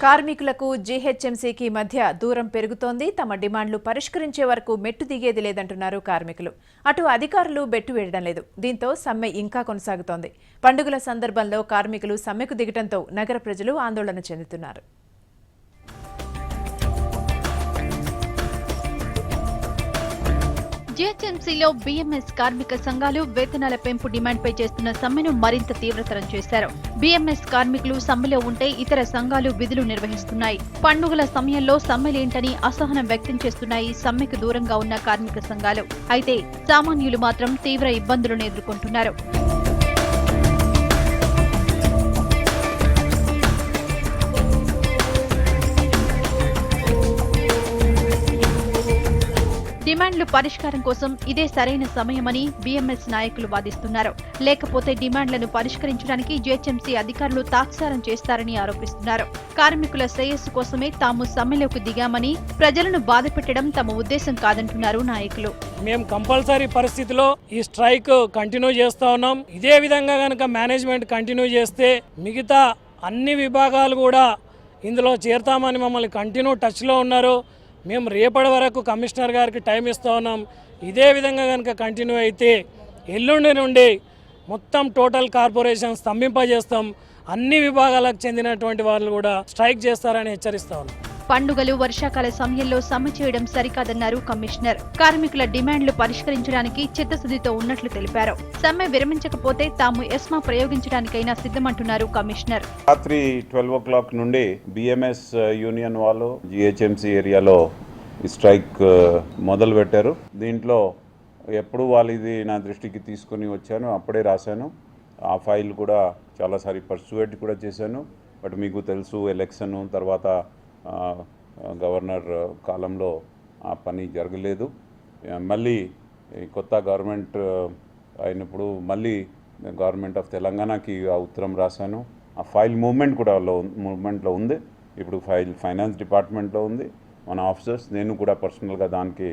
కార్మికులకు జీహెచ్ఎంసీకి మధ్య దూరం పెరుగుతోంది. తమ డిమాండ్లు పరిష్కరించే వరకు మెట్టు దిగేది లేదంటున్నారు కార్మికులు. అటు అధికారులు బెట్టు వేయడం లేదు. దీంతో సమ్మె ఇంకా కొనసాగుతోంది. పండుగల సందర్భంలో కార్మికులు సమ్మెకు దిగడంతో నగర ప్రజలు ఆందోళన చెందుతున్నారు. జీహెచ్ఎంసీలో బీఎంఎస్ కార్మిక సంఘాలు వేతనాల పెంపు డిమాండ్పై చేస్తున్న సమ్మెను మరింత తీవ్రతరం చేశారు. బీఎంఎస్ కార్మికులు సమ్మెలో ఉంటే ఇతర సంఘాలు విధులు నిర్వహిస్తున్నాయి. పండుగల సమయంలో సమ్మెలేంటని అసహనం వ్యక్తం చేస్తున్నాయి సమ్మెకు దూరంగా ఉన్న కార్మిక సంఘాలు. అయితే సామాన్యులు మాత్రం తీవ్ర ఇబ్బందులను ఎదుర్కొంటున్నారు. డిమాండ్లు పరిష్కారం కోసం ఇదే సరైన సమయమని బీఎంఎస్ నాయకులు వాదిస్తున్నారు. లేకపోతే డిమాండ్లను పరిష్కరించడానికి జీహెచ్ఎంసీ అధికారులు తాత్సారం చేస్తారని ఆరోపిస్తున్నారు. కార్మికుల శ్రేయస్సు కోసమే తాము సమ్మెలోకి దిగామని, ప్రజలను బాధపెట్టడం తమ ఉద్దేశం కాదంటున్నారు నాయకులు. మేము కంపల్సరీ పరిస్థితిలో ఈ స్ట్రైక్ కంటిన్యూ చేస్తా ఉన్నాం. ఇదే విధంగా కనుక మేనేజ్మెంట్ కంటిన్యూ చేస్తే మిగతా అన్ని విభాగాలు కూడా ఇందులో చేరతామని మమ్మల్ని కంటిన్యూ టచ్లో ఉన్నారు. మేము రేపటి వరకు కమిషనర్ గారికి టైం ఇస్తూ ఉన్నాం. ఇదే విధంగా కనుక కంటిన్యూ అయితే ఎల్లుండి నుండి మొత్తం టోటల్ కార్పొరేషన్ స్తంభింపజేస్తాం. అన్ని విభాగాలకు చెందినటువంటి వాళ్ళు కూడా స్ట్రైక్ చేస్తారని హెచ్చరిస్తా ఉన్నాం. పండుగలు, వర్షాకాల సమయంలో సమ్మె చేయడం సరికాదన్నారు కమిషనర్. కార్మికుల డిమాండ్లు పరిష్కరించడానికి చిత్తశుద్ధితో ఉన్నట్లు తెలిపారు. సమ్మె విరమించకపోతే తాము ఎస్మా ప్రయోగించడానికైనా సిద్ధమంటున్నారు కమిషనర్. రాత్రి 12 o'clock నుండి బిఎంఎస్ యూనియన్ వాళ్ళు జిహెచ్ఎంసీ ఏరియాలో స్ట్రైక్ మొదలు పెట్టారు. దీంట్లో ఎప్పుడు వాళ్ళు ఇది నా దృష్టికి తీసుకొని వచ్చాను, అప్పుడే రాశాను. ఆ ఫైల్ కూడా చాలాసారి పర్సువేట్ కూడా చేశాను. బట్ మీకు తెలుసు, ఎలక్షన్ తర్వాత గవర్నర్ కాలంలో ఆ పని జరగలేదు. మళ్ళీ కొత్త గవర్నమెంట్ అయినప్పుడు మళ్ళీ గవర్నమెంట్ ఆఫ్ తెలంగాణకి ఆ ఉత్తరం రాశాను. ఆ ఫైల్ మూవ్మెంట్లో ఉంది. ఇప్పుడు ఫైల్ ఫైనాన్స్ డిపార్ట్మెంట్లో ఉంది. మన ఆఫీసర్స్, నేను కూడా పర్సనల్గా దానికి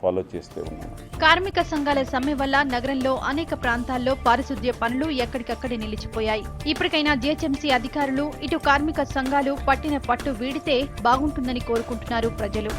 ఫాలో చేస్తూ ఉన్నాను. కార్మిక సంఘాల సమ్మె వల్ల నగరంలో అనేక ప్రాంతాల్లో పారిశుద్ధ్య పనులు ఎక్కడికక్కడే నిలిచిపోయాయి. ఇప్పటికైనా జీహెచ్ఎంసీ అధికారులు, ఇటు కార్మిక సంఘాలు పట్టిన పట్టు వీడితే బాగుంటుందని కోరుకుంటున్నారు ప్రజలు.